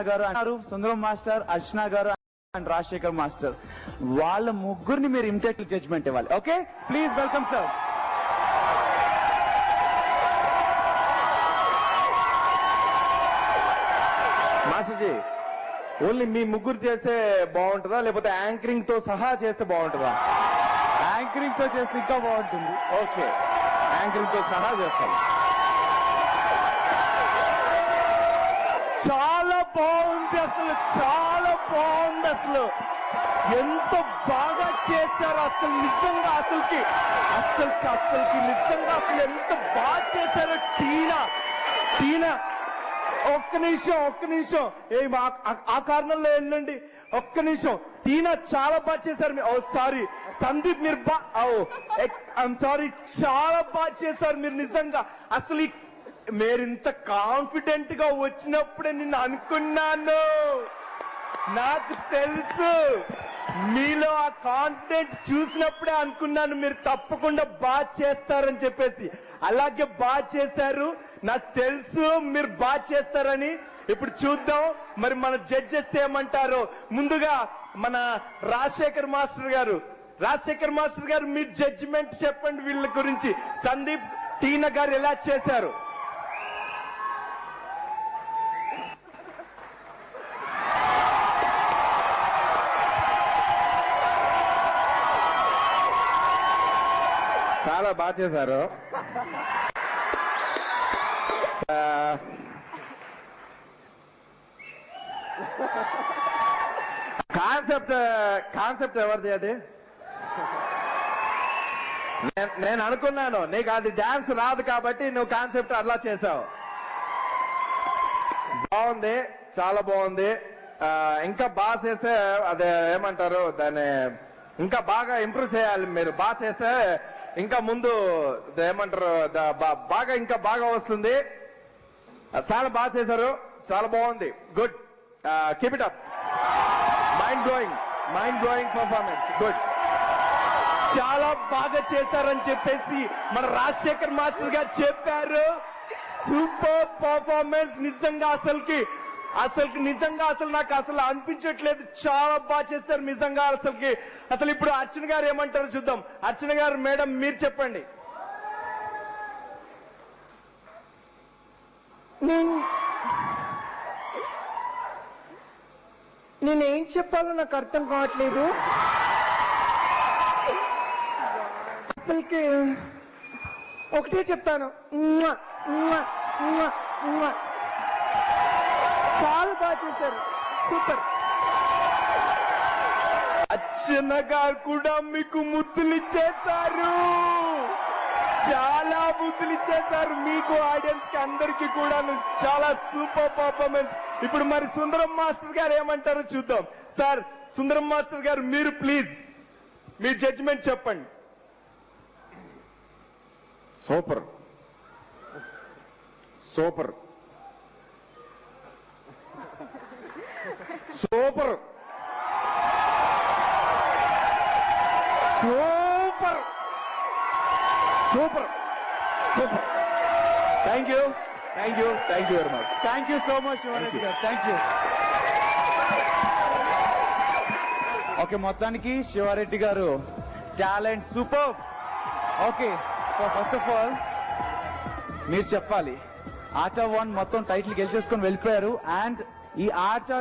గారు అన్నారు, సుందరం మాస్టర్, అర్చన గారు అండ్ రాజశేఖర్ మాస్టర్, వాళ్ళ ముగ్గురిని మీరు ఇమిటేట్ జడ్జ్మెంట్ ఇవ్వాలి. Okay, please welcome sir. మాస్టర్జీ, ఓన్లీ మీ ముగ్గురు చేస్తే బాగుంటుందా లేకపోతే యాంకరింగ్ తో సహా చేస్తే బాగుంటుందా? యాంకరింగ్ తో చేస్తే ఇంకా బాగుంటుంది. ఓకే, యాంకరింగ్ తో సహా చేస్తాను. చాలా బాగుంది, అసలు చాలా బాగుంది. అసలు ఎంత బాగా చేశారు అసలు, నిజంగా అసలుకి నిజంగా అసలు ఎంత బాగా చేశారు. టీనా ఒక్క నిమిషం ఆ కారణంలో వెళ్ళండి. ఒక్క నిమిషం, టీనా చాలా బాగా చేశారు. ఓ సారీ సందీప్, మీరు ఐఎమ్ సారీ, చాలా బాగా చేశారు మీరు నిజంగా. అసలు మీరింత కాన్ఫిడెంట్ గా వచ్చినప్పుడే నిన్ను అనుకున్నాను. నాకు తెలుసు మీలో ఆ కాన్ఫిడెంట్ చూసినప్పుడే అనుకున్నాను మీరు తప్పకుండా బాగా చేస్తారని చెప్పేసి. అలాగే బాగా చేశారు, నాకు తెలుసు మీరు బాగా చేస్తారని. ఇప్పుడు చూద్దాం మరి మన జడ్జెస్ ఏమంటారో. ముందుగా మన రాజశేఖర్ మాస్టర్ గారు మీ జడ్జిమెంట్ చెప్పండి వీళ్ళ గురించి. సందీప్, టీనా గారు ఎలా చేశారు? చాలా బాగా చేశారు. కాన్సెప్ట్ ఎవరిది అది? నేను అనుకున్నాను నీకు అది డాన్స్ రాదు కాబట్టి నువ్వు కాన్సెప్ట్ అలా చేసావు. బాగుంది, చాలా బాగుంది. ఇంకా బాగా చేస్తే అదే ఏమంటారు దాన్ని, ఇంకా బాగా ఇంప్రూవ్ చేయాలి. మీరు బాగా చేస్తే ఇంకా ముందు ఏమంటారు బాగా ఇంకా బాగా వస్తుంది. చాలా బాగా చేశారు, చాలా బాగుంది. Good, keep it up. Mind blowing performance. Good, చాలా బాగా చేశారని చెప్పేసి మన రాజశేఖర్ మాస్టర్ గారు చెప్పారు. సూపర్ పర్ఫార్మెన్స్ నిజంగా. నిజంగా నాకు అసలు అనిపించట్లేదు, చాలా బాగా చేశారు నిజంగా. అసలు ఇప్పుడు అర్చన గారు ఏమంటారు చూద్దాం. అర్చన గారు మేడం, మీరు చెప్పండి. నేనేం చెప్పాలో నాకు అర్థం కావట్లేదు. అసలుకి ఒకటే చెప్తాను, చాలా బాగా చేశారు, సూపర్. అర్చన గారు కూడా మీకు ముద్దులు ఇచ్చేశారు, చాలా ముద్దులు ఇచ్చేశారు మీకు, ఆడియన్స్ కి అందరికీ కూడా. చాలా సూపర్ పర్ఫార్మెన్స్. ఇప్పుడు మరి సుందరం మాస్టర్ గారు ఏమంటారో చూద్దాం. సార్, సుందరం మాస్టర్ గారు మీరు ప్లీజ్ మీ జడ్జిమెంట్ చెప్పండి. Super super super super super super. Thank you very much. Thank you so much Sivareddy గారు, థ్యాంక్ యూ. ఓకే, మొత్తానికి శివారెడ్డి గారు talent super. Okay, so first of all మీరు చెప్పాలి, ఆర్ట్ ఆఫ్ వన్ మొత్తం టైటిల్ గెలిచేసుకొని వెళ్ళిపోయారు. అండ్ ఈ ఆర్ట్